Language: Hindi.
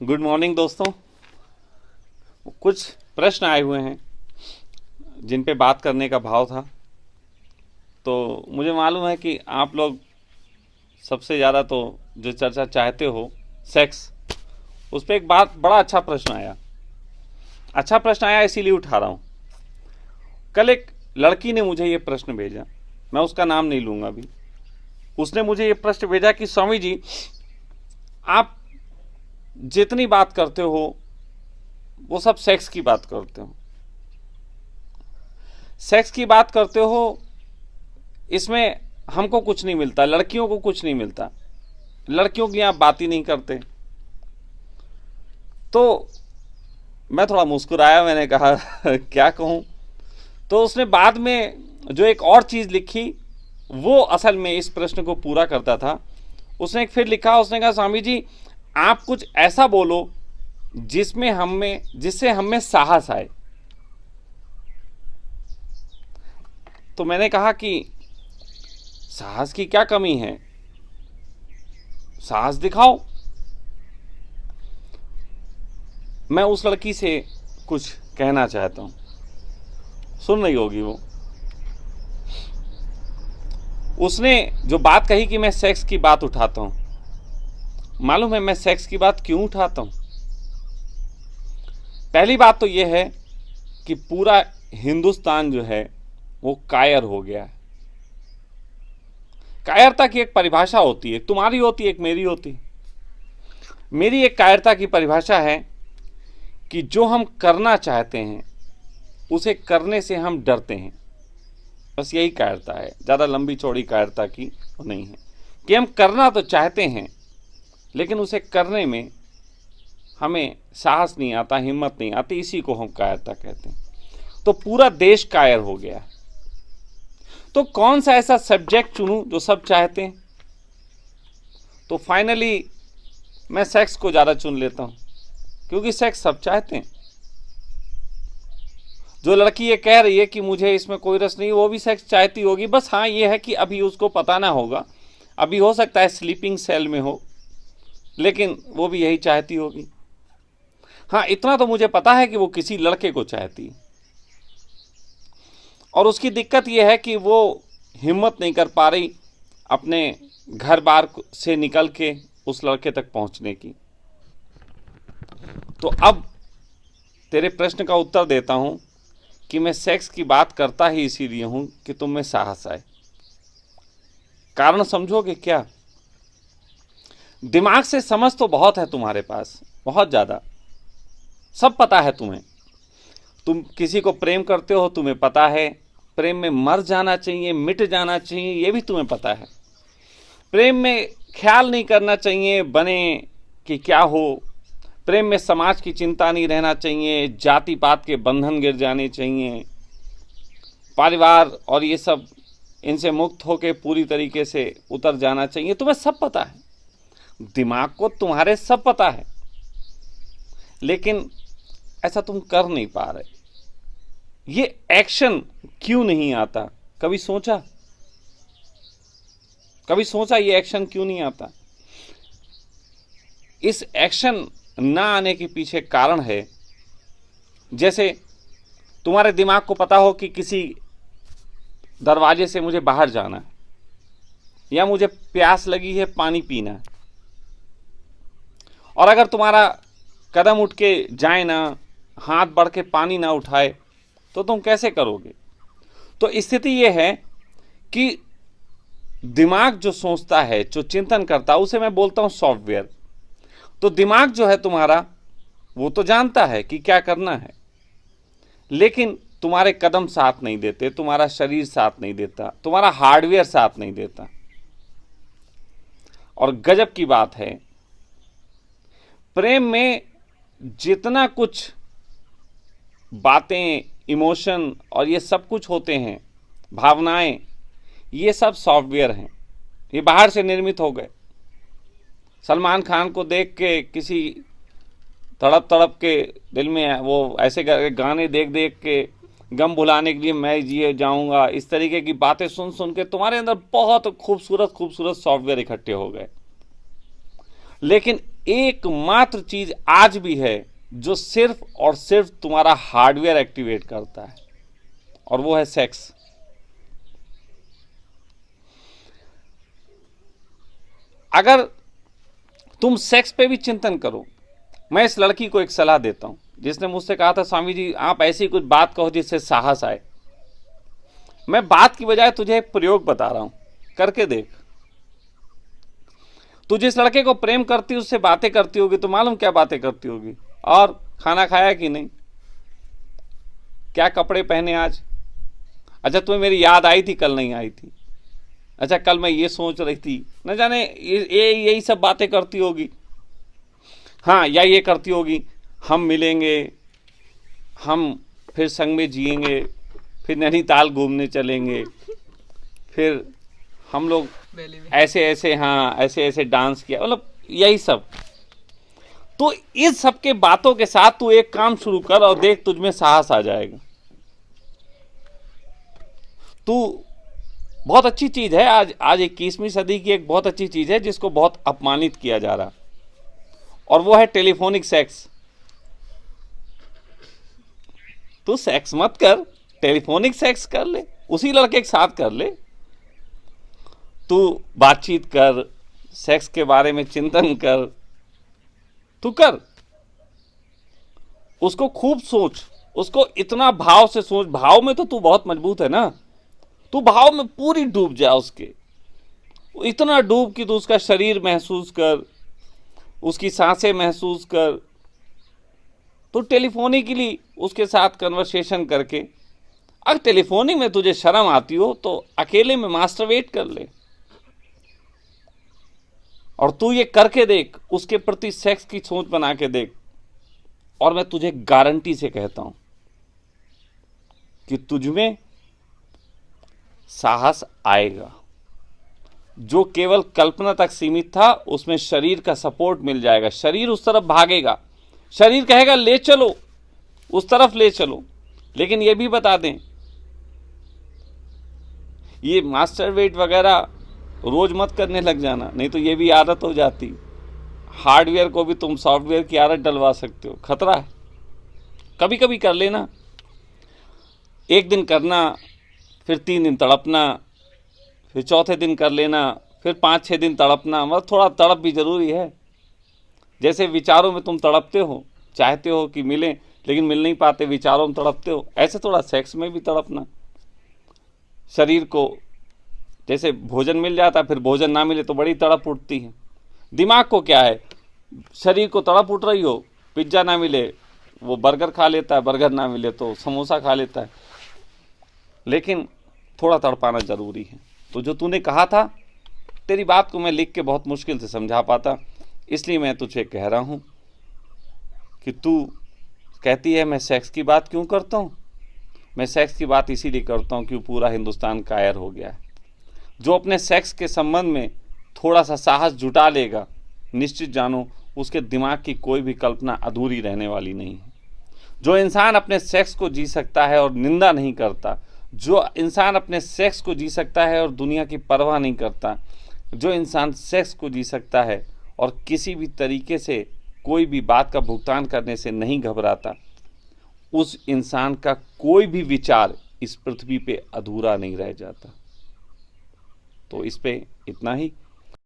गुड मॉर्निंग दोस्तों। कुछ प्रश्न आए हुए हैं जिन पे बात करने का भाव था। तो मुझे मालूम है कि आप लोग सबसे ज़्यादा तो जो चर्चा चाहते हो सेक्स, उस पर एक बात बड़ा अच्छा प्रश्न आया। अच्छा प्रश्न आया इसीलिए उठा रहा हूँ। कल एक लड़की ने मुझे ये प्रश्न भेजा, मैं उसका नाम नहीं लूँगा अभी। उसने मुझे ये प्रश्न भेजा कि स्वामी जी, आप जितनी बात करते हो वो सब सेक्स की बात करते हो, सेक्स की बात करते हो, इसमें हमको कुछ नहीं मिलता, लड़कियों को कुछ नहीं मिलता, लड़कियों की आप बात ही नहीं करते। तो मैं थोड़ा मुस्कुराया, मैंने कहा क्या कहूँ। तो उसने बाद में जो एक और चीज़ लिखी वो असल में इस प्रश्न को पूरा करता था। उसने एक फिर लिखा, उसने कहा स्वामी जी आप कुछ ऐसा बोलो जिससे हमें साहस आए। तो मैंने कहा कि साहस की क्या कमी है, साहस दिखाओ। मैं उस लड़की से कुछ कहना चाहता हूं, सुन रही होगी वो। उसने जो बात कही कि मैं सेक्स की बात उठाता हूं, मालूम है मैं सेक्स की बात क्यों उठाता हूं? पहली बात तो यह है कि पूरा हिंदुस्तान जो है वो कायर हो गया है। कायरता की एक परिभाषा होती है, तुम्हारी होती है, एक मेरी होती है। मेरी एक कायरता की परिभाषा है कि जो हम करना चाहते हैं उसे करने से हम डरते हैं। बस यही कायरता है, ज़्यादा लंबी चौड़ी कायरता की नहीं है कि हम करना तो चाहते हैं लेकिन उसे करने में हमें साहस नहीं आता, हिम्मत नहीं आती। इसी को हम कायरता कहते हैं। तो पूरा देश कायर हो गया। तो कौन सा ऐसा सब्जेक्ट चुनूं जो सब चाहते हैं? तो फाइनली मैं सेक्स को ज़्यादा चुन लेता हूं, क्योंकि सेक्स सब चाहते हैं। जो लड़की ये कह रही है कि मुझे इसमें कोई रस नहीं, वो भी सेक्स चाहती होगी। बस हाँ, ये है कि अभी उसको पता ना होगा, अभी हो सकता है स्लीपिंग सेल में हो, लेकिन वो भी यही चाहती होगी। हाँ, इतना तो मुझे पता है कि वो किसी लड़के को चाहती है, और उसकी दिक्कत यह है कि वो हिम्मत नहीं कर पा रही अपने घर बार से निकल के उस लड़के तक पहुंचने की। तो अब तेरे प्रश्न का उत्तर देता हूं कि मैं सेक्स की बात करता ही इसीलिए हूं कि तुम में साहस आए। कारण समझोगे क्या? दिमाग से समझ तो बहुत है तुम्हारे पास, बहुत ज़्यादा, सब पता है तुम्हें। तुम किसी को प्रेम करते हो, तुम्हें पता है प्रेम में मर जाना चाहिए, मिट जाना चाहिए, ये भी तुम्हें पता है। प्रेम में ख्याल नहीं करना चाहिए बने कि क्या हो, प्रेम में समाज की चिंता नहीं रहना चाहिए, जाति पात के बंधन गिर जाने चाहिए, परिवार और ये सब इनसे मुक्त होकर पूरी तरीके से उतर जाना चाहिए। तुम्हें सब पता है, दिमाग को तुम्हारे सब पता है, लेकिन ऐसा तुम कर नहीं पा रहे। ये एक्शन क्यों नहीं आता? कभी सोचा? कभी सोचा ये एक्शन क्यों नहीं आता? इस एक्शन ना आने के पीछे कारण है, जैसे तुम्हारे दिमाग को पता हो कि किसी दरवाजे से मुझे बाहर जाना है, या मुझे प्यास लगी है, पानी पीना है, और अगर तुम्हारा कदम उठ के जाए ना, हाथ बढ़ के पानी ना उठाए, तो तुम कैसे करोगे? तो स्थिति यह है कि दिमाग जो सोचता है, जो चिंतन करता है, उसे मैं बोलता हूं सॉफ्टवेयर। तो दिमाग जो है तुम्हारा, वो तो जानता है कि क्या करना है, लेकिन तुम्हारे कदम साथ नहीं देते, तुम्हारा शरीर साथ नहीं देता, तुम्हारा हार्डवेयर साथ नहीं देता। और गजब की बात है, प्रेम में जितना कुछ बातें, इमोशन और ये सब कुछ होते हैं, भावनाएं, ये सब सॉफ्टवेयर हैं, ये बाहर से निर्मित हो गए। सलमान खान को देख के किसी तड़प तड़प के दिल में वो ऐसे गाने देख देख के गम भुलाने के लिए मैं जिए जाऊंगा, इस तरीके की बातें सुन सुन के तुम्हारे अंदर बहुत खूबसूरत खूबसूरत सॉफ्टवेयर इकट्ठे हो गए। लेकिन एकमात्र चीज आज भी है जो सिर्फ और सिर्फ तुम्हारा हार्डवेयर एक्टिवेट करता है, और वो है सेक्स। अगर तुम सेक्स पे भी चिंतन करो, मैं इस लड़की को एक सलाह देता हूं जिसने मुझसे कहा था, स्वामी जी आप ऐसी कुछ बात कहो जिससे साहस आए। मैं बात की बजाय तुझे एक प्रयोग बता रहा हूं, करके देख। तू जिस लड़के को प्रेम करती उससे बातें करती होगी, तो मालूम क्या बातें करती होगी, और खाना खाया कि नहीं, क्या कपड़े पहने आज, अच्छा तुम्हें मेरी याद आई थी कल नहीं आई थी, अच्छा कल मैं ये सोच रही थी, न जाने ये यही सब बातें करती होगी। हाँ, या ये करती होगी, हम मिलेंगे, हम फिर संग में जिएंगे, फिर नैनीताल घूमने चलेंगे, फिर हम लोग ऐसे ऐसे, हाँ ऐसे ऐसे डांस किया, मतलब यही सब। तो इस सब के बातों के साथ तू एक काम शुरू कर और देख तुझमें साहस आ जाएगा। तू बहुत अच्छी चीज है, आज 21वीं सदी की एक बहुत अच्छी चीज है जिसको बहुत अपमानित किया जा रहा, और वो है टेलीफोनिक सेक्स। तू सेक्स मत कर, टेलीफोनिक सेक्स कर ले, उसी लड़के के साथ कर ले। तू बातचीत कर, सेक्स के बारे में चिंतन कर, तू कर, उसको खूब सोच, उसको इतना भाव से सोच। भाव में तो तू बहुत मजबूत है ना, तू भाव में पूरी डूब जा उसके, इतना डूब कि तू उसका शरीर महसूस कर, उसकी सांसें महसूस कर। तो टेलीफोनिकली उसके साथ कन्वर्सेशन करके, अगर टेलीफोनिक में तुझे शर्म आती हो तो अकेले में मास्टरबेट कर ले, और तू ये करके देख, उसके प्रति सेक्स की सोच बना के देख, और मैं तुझे गारंटी से कहता हूं कि तुझमें साहस आएगा। जो केवल कल्पना तक सीमित था उसमें शरीर का सपोर्ट मिल जाएगा, शरीर उस तरफ भागेगा, शरीर कहेगा ले चलो, उस तरफ ले चलो। लेकिन ये भी बता दें, ये मास्टरबेट वगैरह रोज मत करने लग जाना, नहीं तो ये भी आदत हो जाती। हार्डवेयर को भी तुम सॉफ्टवेयर की आदत डलवा सकते हो, खतरा है। कभी कभी कर लेना, एक दिन करना, फिर 3 दिन तड़पना, फिर चौथे दिन कर लेना, फिर 5-6 दिन तड़पना। मतलब थोड़ा तड़प भी जरूरी है। जैसे विचारों में तुम तड़पते हो, चाहते हो कि मिले लेकिन मिल नहीं पाते, विचारों में तड़पते हो, ऐसे थोड़ा सेक्स में भी तड़पना। शरीर को जैसे भोजन मिल जाता है, फिर भोजन ना मिले तो बड़ी तड़प उठती है। दिमाग को क्या है, शरीर को तड़प उठ रही हो, पिज्जा ना मिले वो बर्गर खा लेता है, बर्गर ना मिले तो समोसा खा लेता है। लेकिन थोड़ा तड़पाना जरूरी है। तो जो तूने कहा था, तेरी बात को मैं लिख के बहुत मुश्किल से समझा पाता, इसलिए मैं तुझे कह रहा हूं कि तू कहती है मैं सेक्स की बात क्यों करता हूं। मैं सेक्स की बात इसीलिए करता हूं कि पूरा हिंदुस्तान कायर हो गया है। जो अपने सेक्स के संबंध में थोड़ा सा साहस जुटा लेगा, निश्चित जानो उसके दिमाग की कोई भी कल्पना अधूरी रहने वाली नहीं है। जो इंसान अपने सेक्स को जी सकता है और निंदा नहीं करता, जो इंसान अपने सेक्स को जी सकता है और दुनिया की परवाह नहीं करता, जो इंसान सेक्स को जी सकता है और किसी भी तरीके से कोई भी बात का भुगतान करने से नहीं घबराता, उस इंसान का कोई भी विचार इस पृथ्वी पे अधूरा नहीं रह जाता। तो इस पे इतना ही।